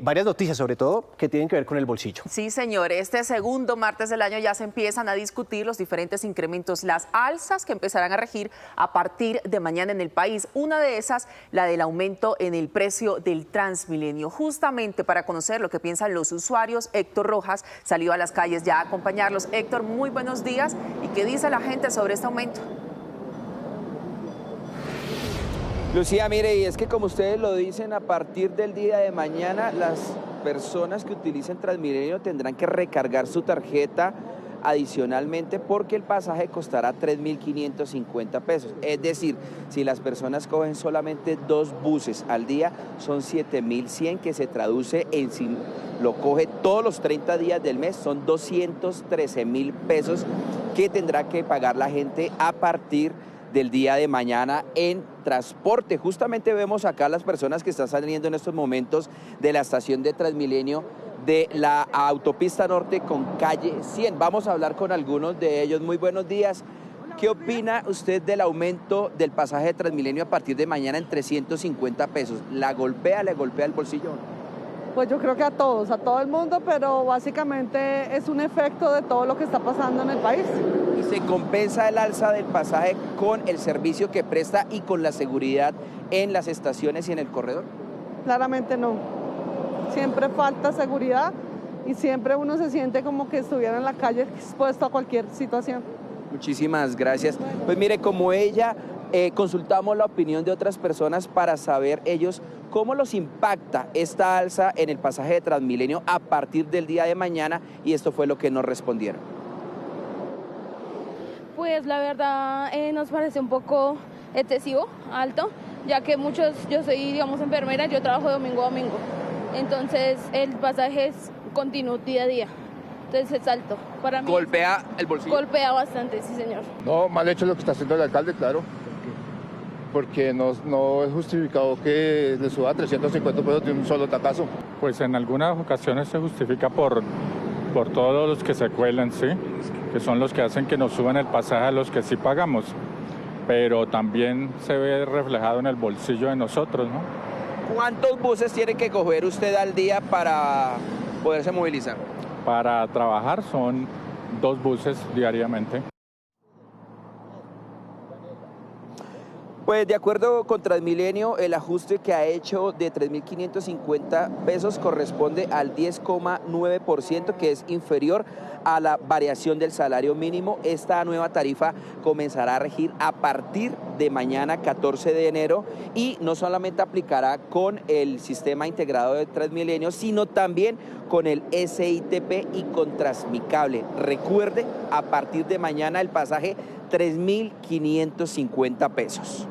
varias noticias, sobre todo, que tienen que ver con el bolsillo. Sí, señor. Este segundo martes del año ya se empiezan a discutir los diferentes incrementos, las alzas que empezarán a regir a partir de mañana en el país. Una de esas, la del aumento en el precio del Transmilenio. Justamente para conocer lo que piensan los usuarios, Héctor Rojas salió a las calles ya a acompañarlos. Héctor, muy buenos días. ¿Y qué dice la gente sobre este aumento? Lucía, mire, y es que como ustedes lo dicen, a partir del día de mañana las personas que utilicen Transmilenio tendrán que recargar su tarjeta adicionalmente porque el pasaje costará 3.550 pesos. Es decir, si las personas cogen solamente 2 buses al día, son 7.100, que se traduce en, si lo coge todos los 30 días del mes, son 213.000 pesos que tendrá que pagar la gente a partir del día de mañana en transporte. Justamente vemos acá las personas que están saliendo en estos momentos de la estación de Transmilenio de la autopista norte con calle 100. Vamos a hablar con algunos de ellos. Muy buenos días. ¿Qué opina usted del aumento del pasaje de Transmilenio a partir de mañana en 350 pesos? ¿La golpea, le golpea el bolsillo? Pues yo creo que a todos, a todo el mundo, pero básicamente es un efecto de todo lo que está pasando en el país. ¿Y se compensa el alza del pasaje con el servicio que presta y con la seguridad en las estaciones y en el corredor? Claramente no. Siempre falta seguridad y siempre uno se siente como que estuviera en la calle expuesto a cualquier situación. Muchísimas gracias. Pues mire, como ella, consultamos la opinión de otras personas para saber ellos cómo los impacta esta alza en el pasaje de Transmilenio a partir del día de mañana, y esto fue lo que nos respondieron. Pues la verdad nos parece un poco excesivo, alto, ya que muchos, yo soy digamos enfermera, yo trabajo domingo a domingo, entonces el pasaje es continuo día a día, entonces es alto. Para mí ¿Golpea el bolsillo? Golpea bastante, sí señor. No, mal hecho lo que está haciendo el alcalde, claro, porque no es justificado que le suba 350 pesos de un solo tacazo. Pues en algunas ocasiones se justifica por todos los que se cuelan, ¿sí? Que son los que hacen que nos suban el pasaje a los que sí pagamos, pero también se ve reflejado en el bolsillo de nosotros, ¿no? ¿Cuántos buses tiene que coger usted al día para poderse movilizar? Para trabajar son 2 buses diariamente. Pues de acuerdo con Transmilenio, el ajuste que ha hecho de 3.550 pesos corresponde al 10,9%, que es inferior a la variación del salario mínimo. Esta nueva tarifa comenzará a regir a partir de mañana 14 de enero y no solamente aplicará con el sistema integrado de Transmilenio, sino también con el SITP y con Transmicable. Recuerde, a partir de mañana el pasaje 3.550 pesos.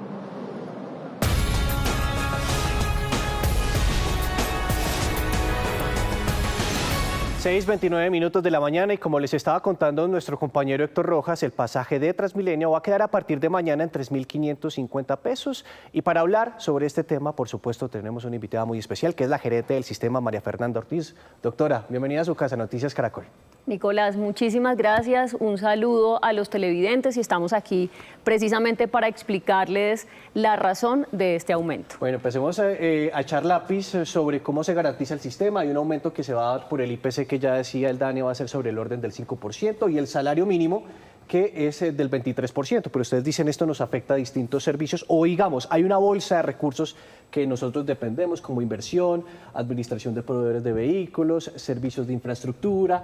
6:29 minutos de la mañana, y como les estaba contando nuestro compañero Héctor Rojas, el pasaje de Transmilenio va a quedar a partir de mañana en 3.550 pesos. Y para hablar sobre este tema, por supuesto, tenemos una invitada muy especial, que es la gerente del sistema, María Fernanda Ortiz. Doctora, bienvenida a su casa, Noticias Caracol. Nicolás, muchísimas gracias, un saludo a los televidentes y estamos aquí precisamente para explicarles la razón de este aumento. Bueno, empecemos a echar lápiz sobre cómo se garantiza el sistema. Hay un aumento que se va a dar por el IPC, que ya decía el DANE, va a ser sobre el orden del 5%, y el salario mínimo, que es del 23%, pero ustedes dicen esto nos afecta a distintos servicios, o digamos, hay una bolsa de recursos que nosotros dependemos, como inversión, administración de proveedores de vehículos, servicios de infraestructura.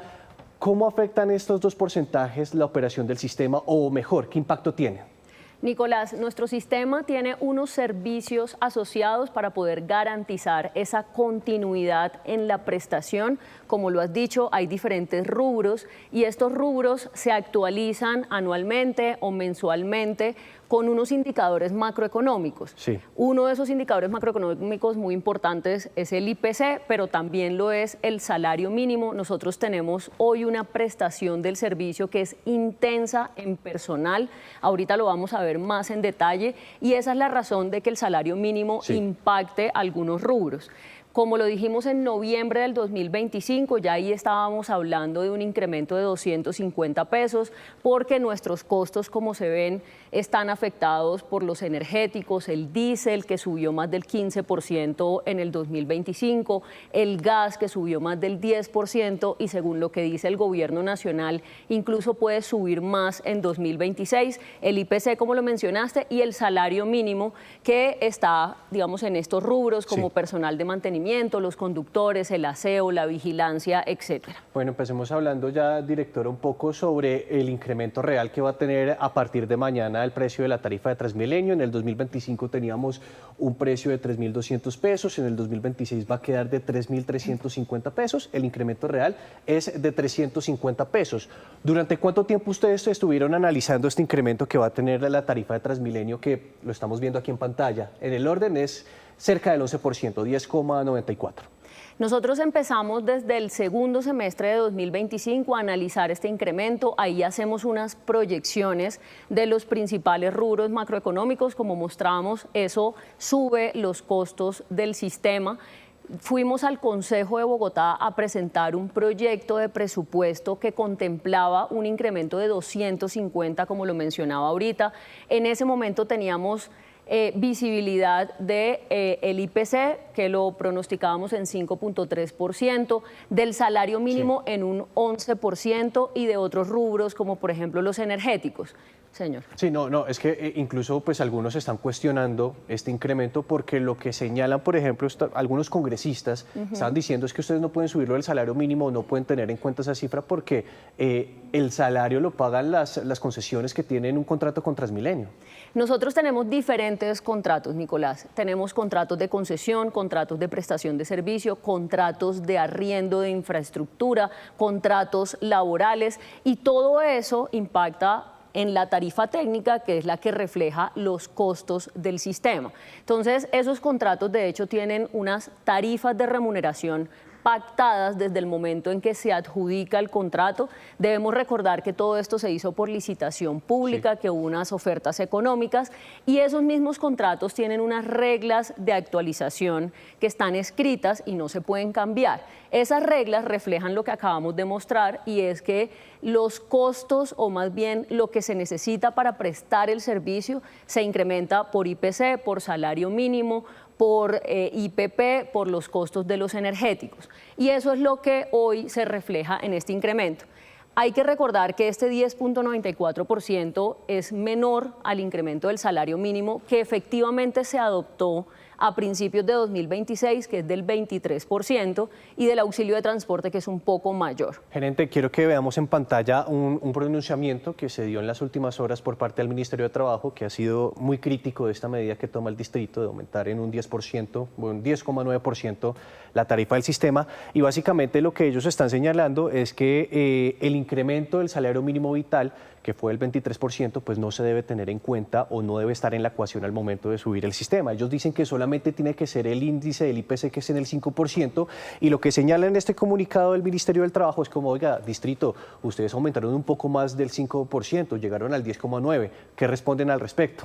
¿Cómo afectan estos 2 porcentajes la operación del sistema, o mejor, qué impacto tiene? Nicolás, nuestro sistema tiene unos servicios asociados para poder garantizar esa continuidad en la prestación. Como lo has dicho, hay diferentes rubros y estos rubros se actualizan anualmente o mensualmente con unos indicadores macroeconómicos. Sí. Uno de esos indicadores macroeconómicos muy importantes es el IPC, pero también lo es el salario mínimo. Nosotros tenemos hoy una prestación del servicio que es intensa en personal. Ahorita lo vamos a ver más en detalle y esa es la razón de que el salario mínimo impacte algunos rubros. Como lo dijimos en noviembre del 2025, ya ahí estábamos hablando de un incremento de 250 pesos, porque nuestros costos, como se ven, están afectados por los energéticos, el diésel, que subió más del 15% en el 2025, el gas, que subió más del 10%, y según lo que dice el gobierno nacional, incluso puede subir más en 2026, el IPC, como lo mencionaste, y el salario mínimo, que está, digamos, en estos rubros como personal de mantenimiento, los conductores, el aseo, la vigilancia, etcétera. Bueno, empecemos hablando ya, directora, un poco sobre el incremento real que va a tener a partir de mañana el precio de la tarifa de Transmilenio. En el 2025 teníamos un precio de 3.200 pesos, en el 2026 va a quedar de 3.350 pesos, el incremento real es de 350 pesos. ¿Durante cuánto tiempo ustedes estuvieron analizando este incremento que va a tener la tarifa de Transmilenio, que lo estamos viendo aquí en pantalla? En el orden es cerca del 11%, 10,94%. Nosotros empezamos desde el segundo semestre de 2025 a analizar este incremento. Ahí hacemos unas proyecciones de los principales rubros macroeconómicos. Como mostramos, eso sube los costos del sistema. Fuimos al Consejo de Bogotá a presentar un proyecto de presupuesto que contemplaba un incremento de 250, como lo mencionaba ahorita. En ese momento teníamos visibilidad de el IPC, que lo pronosticábamos en 5.3%, del salario mínimo en un 11% y de otros rubros como por ejemplo los energéticos. Señor. Sí, no, es que incluso pues algunos están cuestionando este incremento porque lo que señalan, por ejemplo, algunos congresistas están diciendo es que ustedes no pueden subirlo del salario mínimo, no pueden tener en cuenta esa cifra porque el salario lo pagan las concesiones que tienen un contrato con Transmilenio. Nosotros tenemos diferentes contratos, Nicolás. Tenemos contratos de concesión, contratos de prestación de servicio, contratos de arriendo de infraestructura, contratos laborales, y todo eso impacta en la tarifa técnica, que es la que refleja los costos del sistema. Entonces, esos contratos de hecho tienen unas tarifas de remuneración pactadas desde el momento en que se adjudica el contrato. Debemos recordar que todo esto se hizo por licitación pública, que hubo unas ofertas económicas, y esos mismos contratos tienen unas reglas de actualización que están escritas y no se pueden cambiar. Esas reglas reflejan lo que acabamos de mostrar, y es que los costos, o más bien lo que se necesita para prestar el servicio, se incrementa por IPC, por salario mínimo, por IPP, por los costos de los energéticos. Y eso es lo que hoy se refleja en este incremento. Hay que recordar que este 10.94% es menor al incremento del salario mínimo que efectivamente se adoptó a principios de 2026, que es del 23%, y del auxilio de transporte, que es un poco mayor. Gerente, quiero que veamos en pantalla un pronunciamiento que se dio en las últimas horas por parte del Ministerio de Trabajo, que ha sido muy crítico de esta medida que toma el distrito de aumentar en un 10%, un 10,9% la tarifa del sistema, y básicamente lo que ellos están señalando es que el incremento del salario mínimo vital, que fue el 23%, pues no se debe tener en cuenta o no debe estar en la ecuación al momento de subir el sistema. Ellos dicen que solamente tiene que ser el índice del IPC, que es en el 5%, y lo que señala en este comunicado del Ministerio del Trabajo es como, oiga, distrito, ustedes aumentaron un poco más del 5%, llegaron al 10,9%. ¿Qué responden al respecto?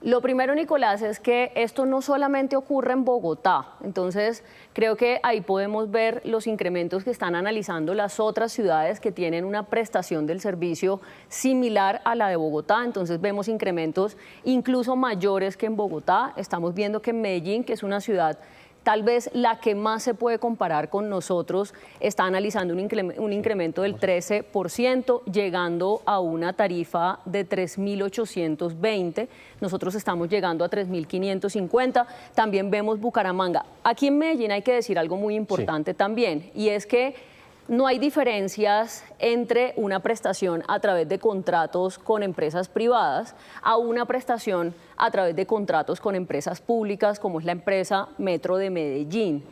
Lo primero, Nicolás, es que esto no solamente ocurre en Bogotá. Entonces, creo que ahí podemos ver los incrementos que están analizando las otras ciudades que tienen una prestación del servicio similar a la de Bogotá. Entonces, vemos incrementos incluso mayores que en Bogotá. Estamos viendo que en Medellín, que es una ciudad tal vez la que más se puede comparar con nosotros, está analizando un incremento del 13%, llegando a una tarifa de 3.820. Nosotros estamos llegando a 3.550. También vemos Bucaramanga. Aquí en Medellín hay que decir algo muy importante también, y es que no hay diferencias entre una prestación a través de contratos con empresas privadas a una prestación a través de contratos con empresas públicas, como es la empresa Metro de Medellín.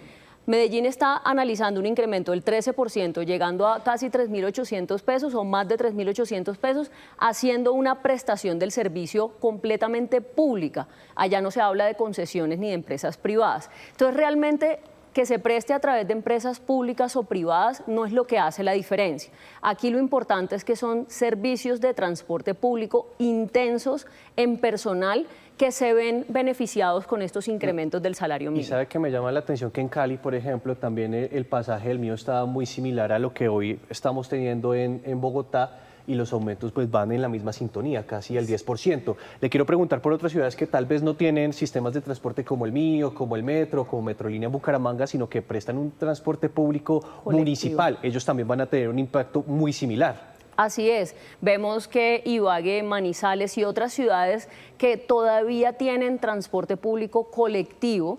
Medellín está analizando un incremento del 13%, llegando a casi 3.800 pesos o más de 3.800 pesos, haciendo una prestación del servicio completamente pública. Allá no se habla de concesiones ni de empresas privadas. Entonces, realmente que se preste a través de empresas públicas o privadas no es lo que hace la diferencia. Aquí lo importante es que son servicios de transporte público intensos en personal que se ven beneficiados con estos incrementos del salario mínimo. Y sabe que me llama la atención que en Cali, por ejemplo, también el pasaje del mío estaba muy similar a lo que hoy estamos teniendo en Bogotá, y los aumentos pues van en la misma sintonía, casi el 10%. Le quiero preguntar por otras ciudades que tal vez no tienen sistemas de transporte como el mío, como el metro, como Metrolínea en Bucaramanga, sino que prestan un transporte público municipal. Ellos también van a tener un impacto muy similar. Así es, vemos que Ibagué, Manizales y otras ciudades que todavía tienen transporte público colectivo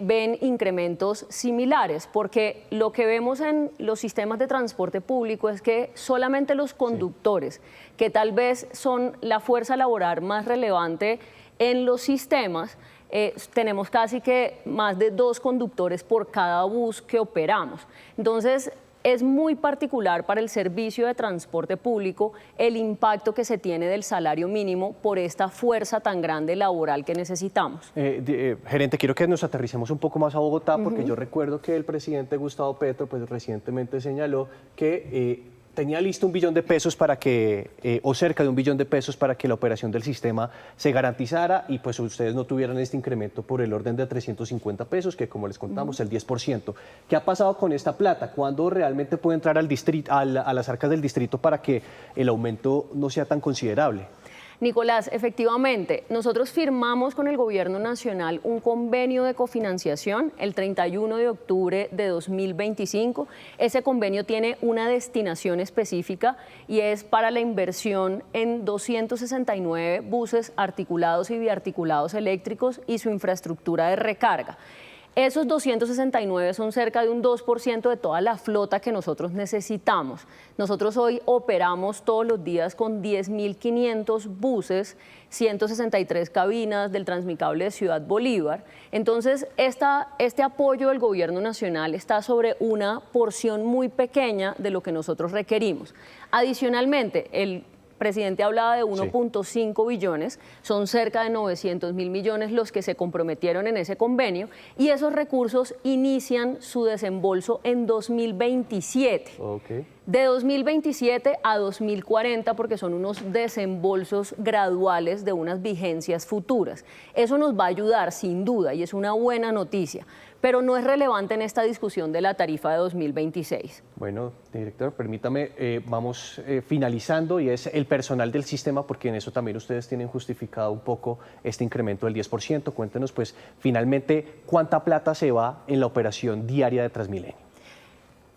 ven incrementos similares, porque lo que vemos en los sistemas de transporte público es que solamente los conductores, que tal vez son la fuerza laboral más relevante en los sistemas, tenemos casi que más de 2 conductores por cada bus que operamos. Entonces, es muy particular para el servicio de transporte público el impacto que se tiene del salario mínimo por esta fuerza tan grande laboral que necesitamos. Gerente, quiero que nos aterricemos un poco más a Bogotá, porque yo recuerdo que el presidente Gustavo Petro pues, recientemente señaló que tenía listo $1 billón para que, o cerca de $1 billón para que la operación del sistema se garantizara y pues ustedes no tuvieran este incremento por el orden de $350, que como les contamos, el 10%. ¿Qué ha pasado con esta plata? ¿Cuándo realmente puede entrar al distrito, a las arcas del distrito para que el aumento no sea tan considerable? Nicolás, efectivamente, nosotros firmamos con el Gobierno Nacional un convenio de cofinanciación el 31 de octubre de 2025. Ese convenio tiene una destinación específica y es para la inversión en 269 buses articulados y biarticulados eléctricos y su infraestructura de recarga. Esos 269 son cerca de un 2% de toda la flota que nosotros necesitamos. Nosotros hoy operamos todos los días con 10.500 buses, 163 cabinas del Transmicable de Ciudad Bolívar. Entonces, este apoyo del Gobierno Nacional está sobre una porción muy pequeña de lo que nosotros requerimos. Adicionalmente, el presidente hablaba de 1.5 billones, son cerca de 900.000 millones los que se comprometieron en ese convenio y esos recursos inician su desembolso en 2027. De 2027 a 2040 porque son unos desembolsos graduales de unas vigencias futuras. Eso nos va a ayudar sin duda y es una buena noticia, pero no es relevante en esta discusión de la tarifa de 2026. Bueno, director, permítame, vamos finalizando y es el personal del sistema, porque en eso también ustedes tienen justificado un poco este incremento del 10%. Cuéntenos, pues, finalmente, ¿cuánta plata se va en la operación diaria de Transmilenio?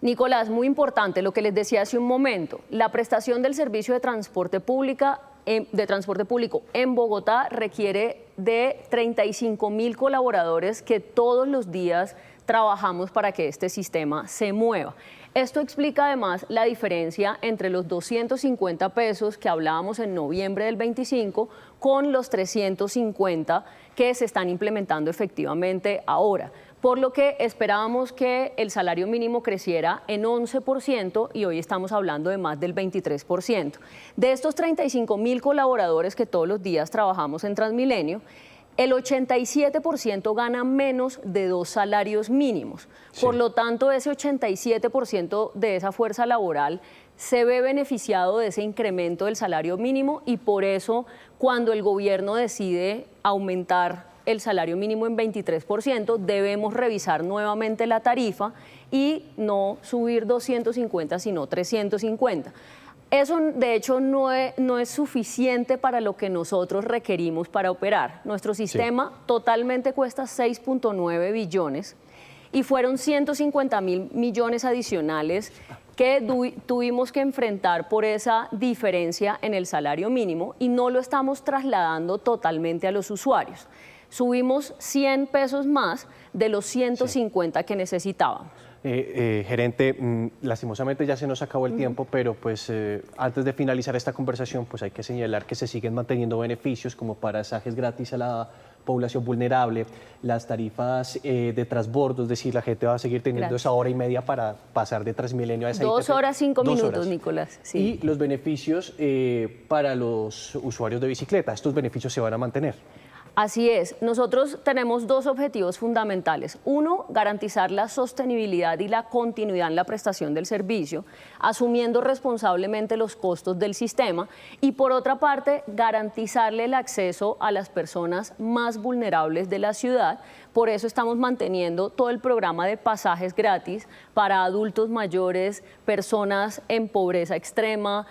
Nicolás, muy importante lo que les decía hace un momento, la prestación del servicio de transporte público en Bogotá requiere de 35.000 colaboradores que todos los días trabajamos para que este sistema se mueva. Esto explica además la diferencia entre los $250 que hablábamos en noviembre del 25 con los 350 que se están implementando efectivamente ahora. Por lo que esperábamos que el salario mínimo creciera en 11% y hoy estamos hablando de más del 23%. De estos 35.000 colaboradores que todos los días trabajamos en Transmilenio, el 87% gana menos de 2 salarios mínimos. Por lo tanto, ese 87% de esa fuerza laboral se ve beneficiado de ese incremento del salario mínimo y por eso cuando el gobierno decide aumentar el salario mínimo en 23%, debemos revisar nuevamente la tarifa y no subir 250, sino 350. Eso, de hecho, no es suficiente para lo que nosotros requerimos para operar. Nuestro sistema totalmente cuesta 6.9 billones y fueron 150.000 millones adicionales que tuvimos que enfrentar por esa diferencia en el salario mínimo y no lo estamos trasladando totalmente a los usuarios. Subimos $100 más de los 150 que necesitábamos. Gerente, lastimosamente ya se nos acabó el tiempo, pero pues antes de finalizar esta conversación, pues hay que señalar que se siguen manteniendo beneficios como pasajes gratis a la población vulnerable, las tarifas de transbordo, es decir, la gente va a seguir teniendo esa hora y media para pasar de Transmilenio a esa 2 horas 5 minutos, Nicolás. Sí. Y los beneficios para los usuarios de bicicleta, ¿estos beneficios se van a mantener? Así es. Nosotros tenemos dos objetivos fundamentales. Uno, garantizar la sostenibilidad y la continuidad en la prestación del servicio, asumiendo responsablemente los costos del sistema. Y por otra parte, garantizarle el acceso a las personas más vulnerables de la ciudad. Por eso estamos manteniendo todo el programa de pasajes gratis para adultos mayores, personas en pobreza extrema,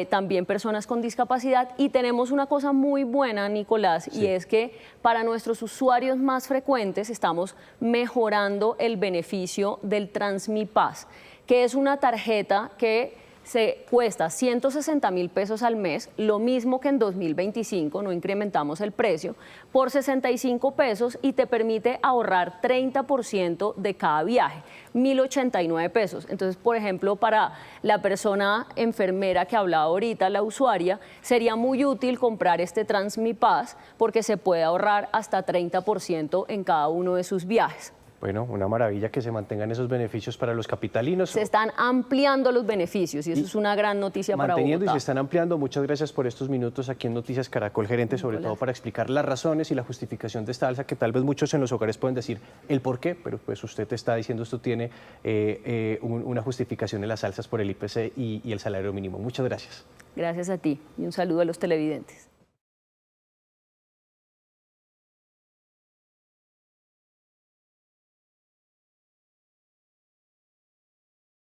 también personas con discapacidad. Y tenemos una cosa muy buena, Nicolás, y es que para nuestros usuarios más frecuentes estamos mejorando el beneficio del TransmiPass, que es una tarjeta que se cuesta 160.000 pesos al mes, lo mismo que en 2025, no incrementamos el precio, por 65 pesos y te permite ahorrar 30% de cada viaje, 1.089 pesos. Entonces, por ejemplo, para la persona enfermera que hablaba ahorita, la usuaria, sería muy útil comprar este TransmiPass porque se puede ahorrar hasta 30% en cada uno de sus viajes. Bueno, una maravilla que se mantengan esos beneficios para los capitalinos. Se están ampliando los beneficios y eso es una gran noticia para Bogotá. Manteniendo y se están ampliando. Muchas gracias por estos minutos aquí en Noticias Caracol, gerente, sobre todo para explicar las razones y la justificación de esta alza, que tal vez muchos en los hogares pueden decir el por qué, pero pues usted está diciendo esto tiene una justificación en las alzas por el IPC y el salario mínimo. Muchas gracias. Gracias a ti y un saludo a los televidentes.